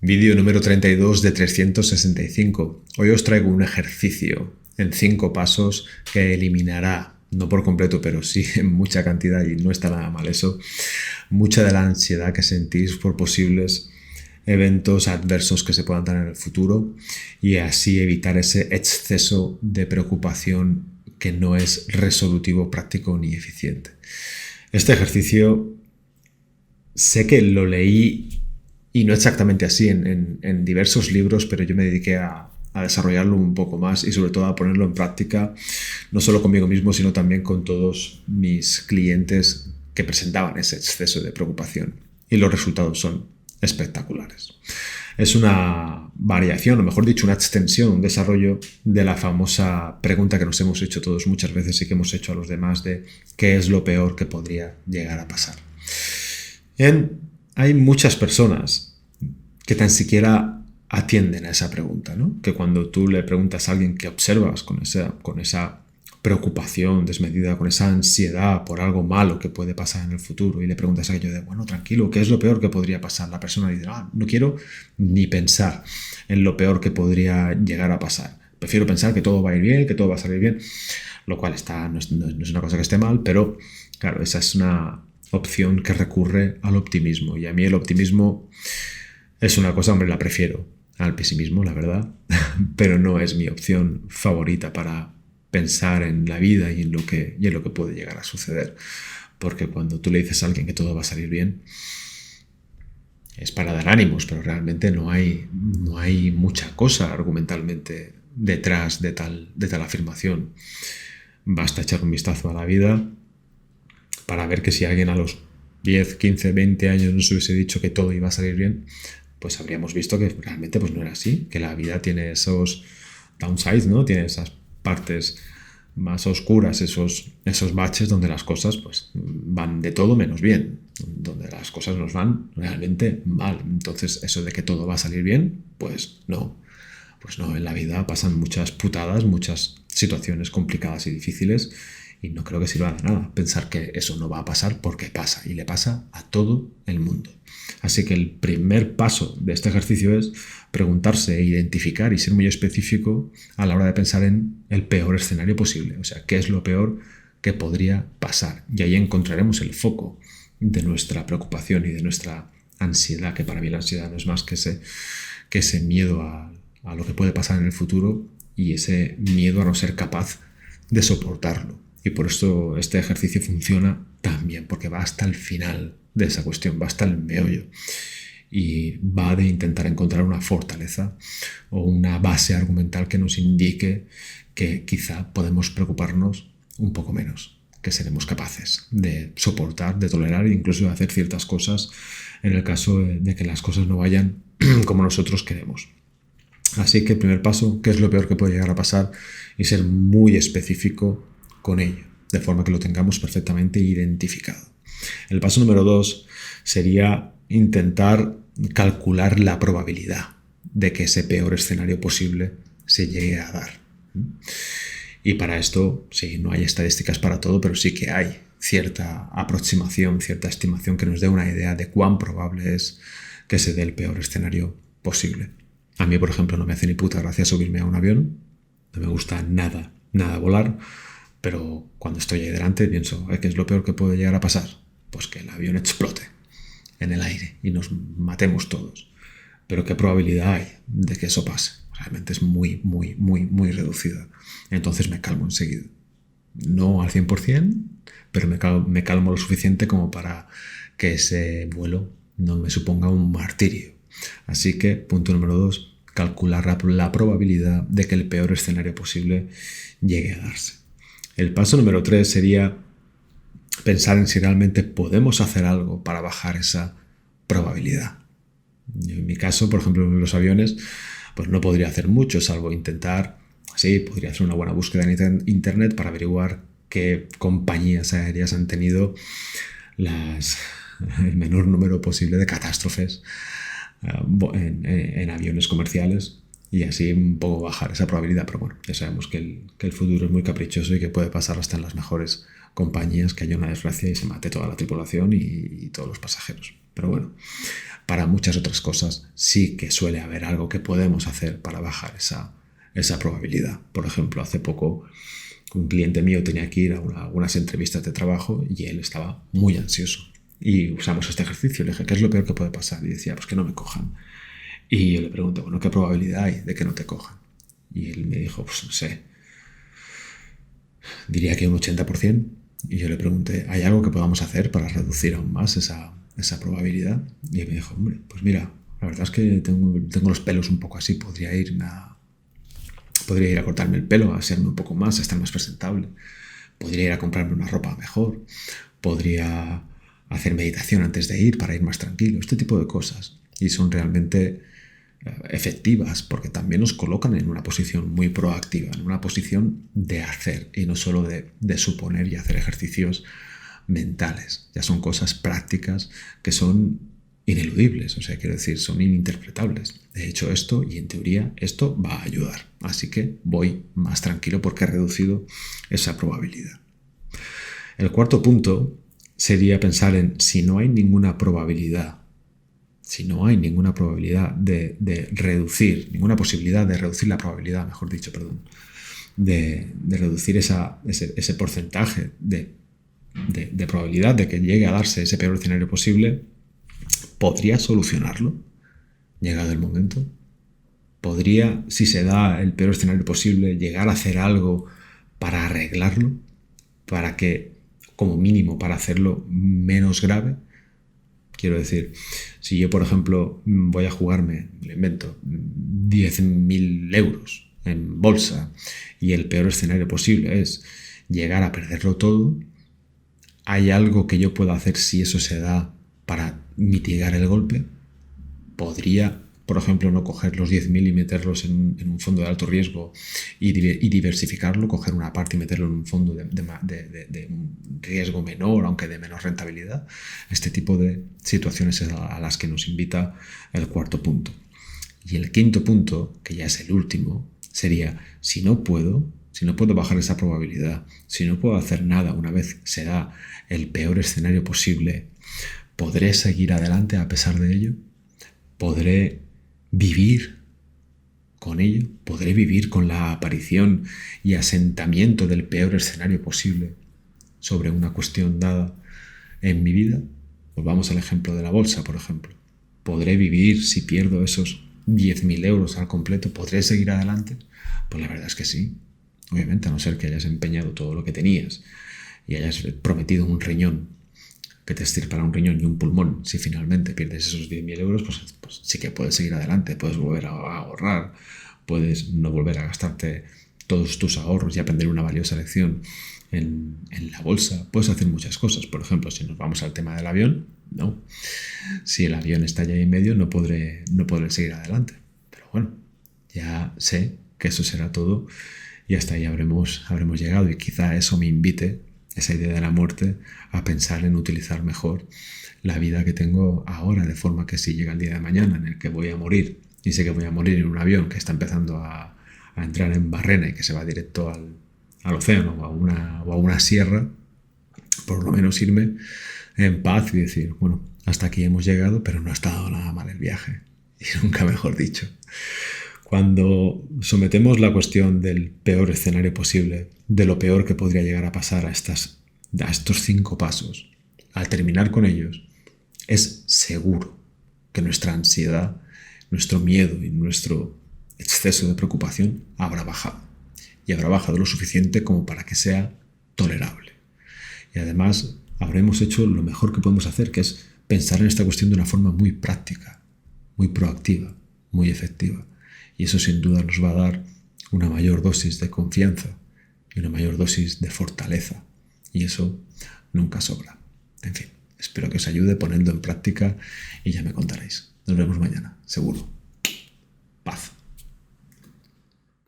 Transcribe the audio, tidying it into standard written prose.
Vídeo número 32 de 365. Hoy os traigo un ejercicio en 5 pasos que eliminará, no por completo, pero sí en mucha cantidad, y no está nada mal eso, mucha de la ansiedad que sentís por posibles eventos adversos que se puedan dar en el futuro y así evitar ese exceso de preocupación que no es resolutivo, práctico ni eficiente. Este ejercicio sé que lo leí y no exactamente así en diversos libros, pero yo me dediqué a desarrollarlo un poco más y sobre todo a ponerlo en práctica, no solo conmigo mismo, sino también con todos mis clientes que presentaban ese exceso de preocupación. Y los resultados son espectaculares. Es una variación, o mejor dicho, una extensión, un desarrollo de la famosa pregunta que nos hemos hecho todos muchas veces y que hemos hecho a los demás de ¿qué es lo peor que podría llegar a pasar? Hay muchas personas que tan siquiera atienden a esa pregunta, ¿no? Que cuando tú le preguntas a alguien que observas con esa preocupación desmedida, con esa ansiedad por algo malo que puede pasar en el futuro y le preguntas a aquello de, bueno, tranquilo, ¿qué es lo peor que podría pasar? La persona dice, no quiero ni pensar en lo peor que podría llegar a pasar. Prefiero pensar que todo va a ir bien, que todo va a salir bien, lo cual no es una cosa que esté mal, pero claro, esa es una opción que recurre al optimismo. Y a mí el optimismo es una cosa, hombre, la prefiero al pesimismo, la verdad, pero no es mi opción favorita para pensar en la vida y en lo que puede llegar a suceder. Porque cuando tú le dices a alguien que todo va a salir bien, es para dar ánimos, pero realmente no hay mucha cosa argumentalmente detrás de tal afirmación. Basta echar un vistazo a la vida para ver que si alguien a los 10, 15, 20 años nos hubiese dicho que todo iba a salir bien, pues habríamos visto que realmente pues no era así, que la vida tiene esos downsides, ¿no? Tiene esas partes más oscuras, esos baches donde las cosas pues van de todo menos bien, donde las cosas nos van realmente mal. Entonces eso de que todo va a salir bien, pues no, en la vida pasan muchas putadas, muchas situaciones complicadas y difíciles, y no creo que sirva de nada pensar que eso no va a pasar, porque pasa, y le pasa a todo el mundo. Así que el primer paso de este ejercicio es preguntarse, identificar y ser muy específico a la hora de pensar en el peor escenario posible. O sea, ¿qué es lo peor que podría pasar? Y ahí encontraremos el foco de nuestra preocupación y de nuestra ansiedad, que para mí la ansiedad no es más que ese miedo a lo que puede pasar en el futuro y ese miedo a no ser capaz de soportarlo. Y por esto este ejercicio funciona tan bien, porque va hasta el final de esa cuestión, va hasta el meollo. Y va de intentar encontrar una fortaleza o una base argumental que nos indique que quizá podemos preocuparnos un poco menos, que seremos capaces de soportar, de tolerar e incluso de hacer ciertas cosas en el caso de que las cosas no vayan como nosotros queremos. Así que el primer paso, ¿qué es lo peor que puede llegar a pasar? Y ser muy específico con ello, de forma que lo tengamos perfectamente identificado. El paso número 2 sería intentar calcular la probabilidad de que ese peor escenario posible se llegue a dar. Y para esto, sí, no hay estadísticas para todo, pero sí que hay cierta aproximación, cierta estimación que nos dé una idea de cuán probable es que se dé el peor escenario posible. A mí, por ejemplo, no me hace ni puta gracia subirme a un avión, no me gusta nada volar, pero cuando estoy ahí delante pienso, ¿qué es lo peor que puede llegar a pasar? Pues que el avión explote en el aire y nos matemos todos. Pero ¿qué probabilidad hay de que eso pase? Realmente es muy, muy, muy, muy reducida. Entonces me calmo enseguida. No al 100%, pero me calmo lo suficiente como para que ese vuelo no me suponga un martirio. Así que, punto número 2, calcular la probabilidad de que el peor escenario posible llegue a darse. El paso número 3 sería pensar en si realmente podemos hacer algo para bajar esa probabilidad. Yo, en mi caso, por ejemplo, en los aviones, pues no podría hacer mucho, salvo intentar, sí, podría hacer una buena búsqueda en internet para averiguar qué compañías aéreas han tenido el menor número posible de catástrofes en aviones comerciales, y así un poco bajar esa probabilidad. Pero bueno, ya sabemos que el futuro es muy caprichoso y que puede pasar hasta en las mejores compañías que haya una desgracia y se mate toda la tripulación y todos los pasajeros. Pero bueno, para muchas otras cosas sí que suele haber algo que podemos hacer para bajar esa probabilidad. Por ejemplo, hace poco un cliente mío tenía que ir a algunas entrevistas de trabajo y él estaba muy ansioso. Y usamos este ejercicio. Le dije, ¿qué es lo peor que puede pasar? Y decía, pues que no me cojan. Y yo le pregunté, bueno, ¿qué probabilidad hay de que no te cojan? Y él me dijo, pues no sé, diría que un 80%. Y yo le pregunté, ¿hay algo que podamos hacer para reducir aún más esa probabilidad? Y él me dijo, hombre, pues mira, la verdad es que tengo los pelos un poco así, podría ir a cortarme el pelo, a asearme un poco más, a estar más presentable. Podría ir a comprarme una ropa mejor. Podría hacer meditación antes de ir para ir más tranquilo. Este tipo de cosas. Y son realmente efectivas porque también nos colocan en una posición muy proactiva, en una posición de hacer y no solo de suponer y hacer ejercicios mentales. Ya son cosas prácticas que son ineludibles, o sea, quiero decir, son ininterpretables. He hecho esto y en teoría esto va a ayudar. Así que voy más tranquilo porque he reducido esa probabilidad. El cuarto punto sería pensar en si no hay ninguna probabilidad de reducir, ninguna posibilidad de reducir la probabilidad, mejor dicho, perdón, de reducir ese porcentaje de probabilidad de que llegue a darse ese peor escenario posible, ¿podría solucionarlo llegado el momento? ¿Podría, si se da el peor escenario posible, llegar a hacer algo para arreglarlo? Para que, como mínimo, para hacerlo menos grave. Quiero decir, si yo, por ejemplo, voy a jugarme, lo invento, 10.000 euros en bolsa y el peor escenario posible es llegar a perderlo todo, ¿hay algo que yo pueda hacer si eso se da para mitigar el golpe? ¿Podría, por ejemplo, no coger los 10.000 y meterlos en un fondo de alto riesgo y diversificarlo, coger una parte y meterlo en un fondo de un riesgo menor, aunque de menor rentabilidad? Este tipo de situaciones es a las que nos invita el cuarto punto. Y el quinto punto, que ya es el último, sería, si no puedo bajar esa probabilidad, si no puedo hacer nada una vez se da el peor escenario posible, ¿podré seguir adelante a pesar de ello? ¿Podré vivir con ello? ¿Podré vivir con la aparición y asentamiento del peor escenario posible sobre una cuestión dada en mi vida? Pues vamos al ejemplo de la bolsa, por ejemplo. ¿Podré vivir si pierdo esos 10.000 euros al completo? ¿Podré seguir adelante? Pues la verdad es que sí. Obviamente, a no ser que hayas empeñado todo lo que tenías y hayas prometido un riñón, que te estirpará un riñón y un pulmón. Si finalmente pierdes esos 10.000 euros, pues sí que puedes seguir adelante, puedes volver a ahorrar, puedes no volver a gastarte todos tus ahorros y aprender una valiosa lección en la bolsa. Puedes hacer muchas cosas. Por ejemplo, si nos vamos al tema del avión, no. Si el avión está allá en medio, no podré seguir adelante. Pero bueno, ya sé que eso será todo y hasta ahí habremos llegado, y quizá eso me invite, esa idea de la muerte, a pensar en utilizar mejor la vida que tengo ahora, de forma que si llega el día de mañana en el que voy a morir, y sé que voy a morir en un avión que está empezando a entrar en barrena y que se va directo al océano o a una sierra, por lo menos irme en paz y decir, bueno, hasta aquí hemos llegado, pero no ha estado nada mal el viaje. Y nunca mejor dicho. Cuando sometemos la cuestión del peor escenario posible, de lo peor que podría llegar a pasar a estos 5 pasos, al terminar con ellos, es seguro que nuestra ansiedad, nuestro miedo y nuestro exceso de preocupación habrá bajado. Y habrá bajado lo suficiente como para que sea tolerable. Y además habremos hecho lo mejor que podemos hacer, que es pensar en esta cuestión de una forma muy práctica, muy proactiva, muy efectiva. Y eso sin duda nos va a dar una mayor dosis de confianza y una mayor dosis de fortaleza. Y eso nunca sobra. En fin, espero que os ayude poniendo en práctica y ya me contaréis. Nos vemos mañana, seguro.